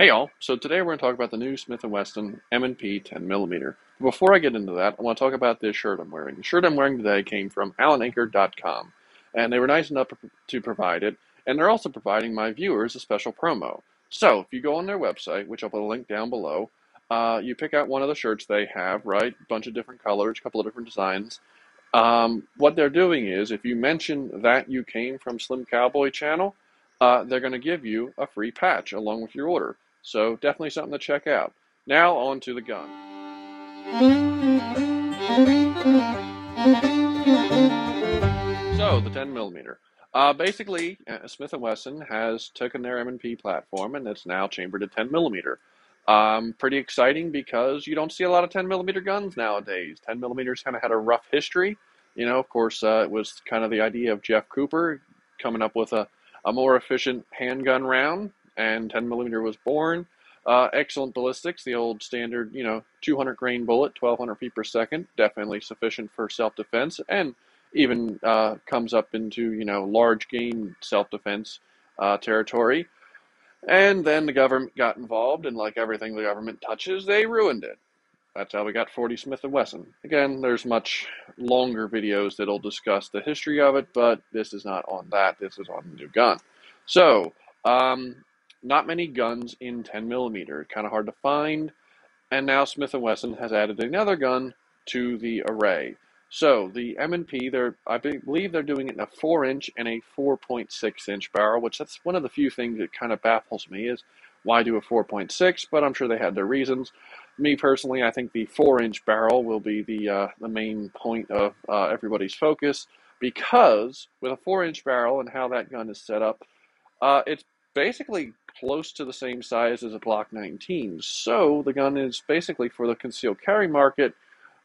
Hey y'all, so today we're going to talk about the new Smith & Wesson M&P 10mm. Before I get into that, I want to talk about this shirt I'm wearing. The shirt I'm wearing today came from AlanAnchor.com, and they were nice enough to provide it, and they're also providing my viewers a special promo. So, if you go on their website, which I'll put a link down below, you pick out one of the shirts they have, right? A bunch of different colors, a couple of different designs. What they're doing is, if you mention that you came from Slim Cowboy channel, they're going to give you a free patch along with your order. So definitely something to check out. Now on to the gun. So the 10mm. Basically, Smith & Wesson has taken their M&P platform and it's now chambered at 10mm. Pretty exciting because you don't see a lot of 10mm guns nowadays. 10mm kind of had a rough history. You know, of course, it was kind of the idea of Jeff Cooper coming up with a more efficient handgun round, and 10mm was born. Excellent ballistics, the old standard, 200 grain bullet, 1200 feet per second, definitely sufficient for self-defense, and even comes up into, large game self-defense territory. And then the government got involved, and like everything the government touches, they ruined it. That's how we got 40 Smith & Wesson. Again, there's much longer videos that'll discuss the history of it, but this is not on that. This is on the new gun. So, not many guns in 10mm. Kind of hard to find. And now Smith & Wesson has added another gun to the array. So the M&P, I believe they're doing it in a 4-inch and a 4.6-inch barrel, which that's one of the few things that kind of baffles me is why do a 4.6, but I'm sure they had their reasons. Me personally, I think the 4-inch barrel will be the main point of everybody's focus, because with a 4-inch barrel and how that gun is set up, it's basically close to the same size as a Glock 19. So the gun is basically for the concealed carry market,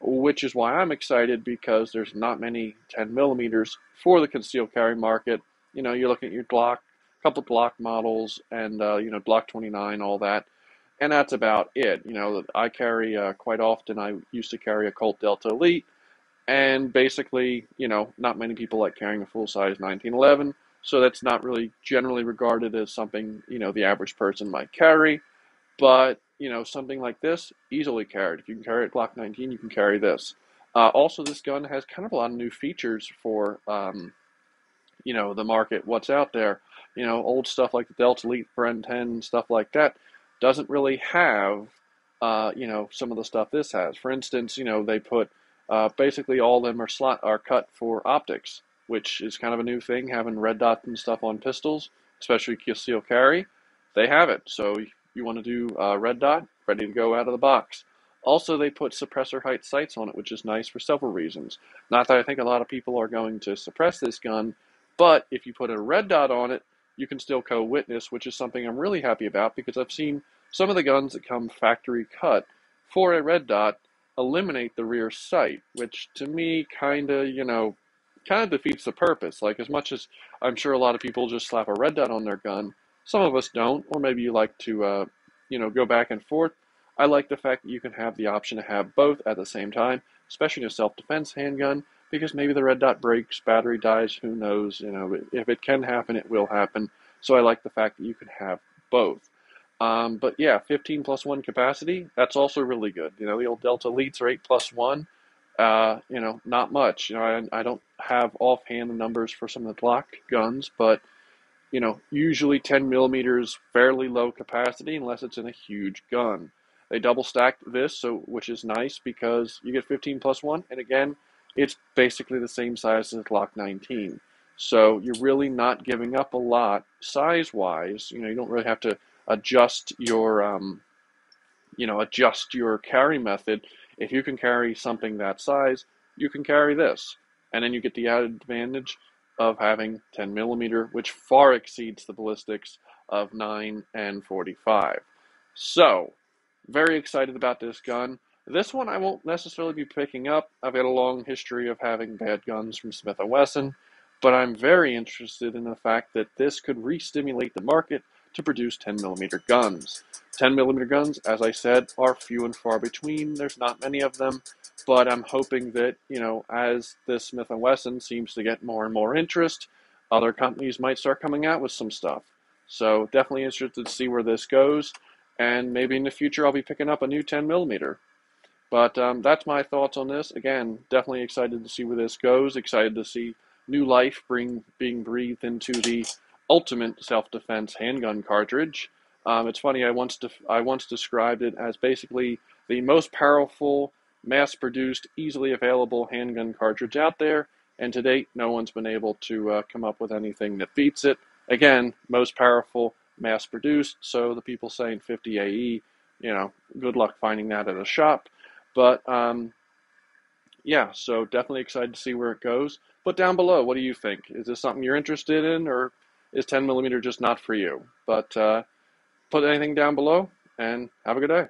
which is why I'm excited, because there's not many 10mm for the concealed carry market. You know, you're looking at your Glock, a couple Glock models, and Glock 29, all that, and that's about it. You know, I carry quite often. I used to carry a Colt Delta Elite, and basically, not many people like carrying a full-size 1911. So that's not really generally regarded as something, the average person might carry. But, something like this, easily carried. If you can carry a Glock 19, you can carry this. Also, this gun has kind of a lot of new features for, the market, what's out there. Old stuff like the Delta Elite, Bren 10, stuff like that, doesn't really have, some of the stuff this has. For instance, they put, basically all of them are cut for optics, which is kind of a new thing, having red dot and stuff on pistols, especially concealed carry. They have it, so you want to do red dot, ready to go out of the box. Also, they put suppressor height sights on it, which is nice for several reasons. Not that I think a lot of people are going to suppress this gun, but if you put a red dot on it, you can still co-witness, which is something I'm really happy about, because I've seen some of the guns that come factory cut for a red dot eliminate the rear sight, which to me kind of defeats the purpose. Like, as much as I'm sure a lot of people just slap a red dot on their gun, some of us don't, or maybe you like to, go back and forth. I like the fact that you can have the option to have both at the same time, especially in a self-defense handgun, because maybe the red dot breaks, battery dies, who knows, if it can happen, it will happen. So I like the fact that you can have both. But yeah, 15 plus 1 capacity, that's also really good. The old Delta Elites are 8 plus 1. Not much. I don't have offhand the numbers for some of the Glock guns, but, usually 10mm is fairly low capacity unless it's in a huge gun. They double stacked this, which is nice because you get 15 plus 1, and again, it's basically the same size as a Glock 19. So you're really not giving up a lot size-wise. You don't really have to adjust your carry method. If you can carry something that size, you can carry this, and then you get the added advantage of having 10mm, which far exceeds the ballistics of 9 and 45. So, very excited about this gun. This one I won't necessarily be picking up. I've had a long history of having bad guns from Smith & Wesson, but I'm very interested in the fact that this could re-stimulate the market to produce 10mm guns. 10mm guns, as I said, are few and far between. There's not many of them, but I'm hoping that, as this Smith & Wesson seems to get more and more interest, other companies might start coming out with some stuff. So definitely interested to see where this goes. and maybe in the future I'll be picking up a new 10 millimeter. But that's my thoughts on this. Again, definitely excited to see where this goes. Excited to see new life being breathed into the ultimate self-defense handgun cartridge. It's funny. I once described it as basically the most powerful, mass-produced, easily available handgun cartridge out there. And to date, no one's been able to come up with anything that beats it. Again, most powerful, mass-produced. So the people saying 50 AE, good luck finding that at a shop. But yeah, so definitely excited to see where it goes. Put down below, what do you think? Is this something you're interested in, or is 10 millimeter just not for you? But put anything down below, and have a good day.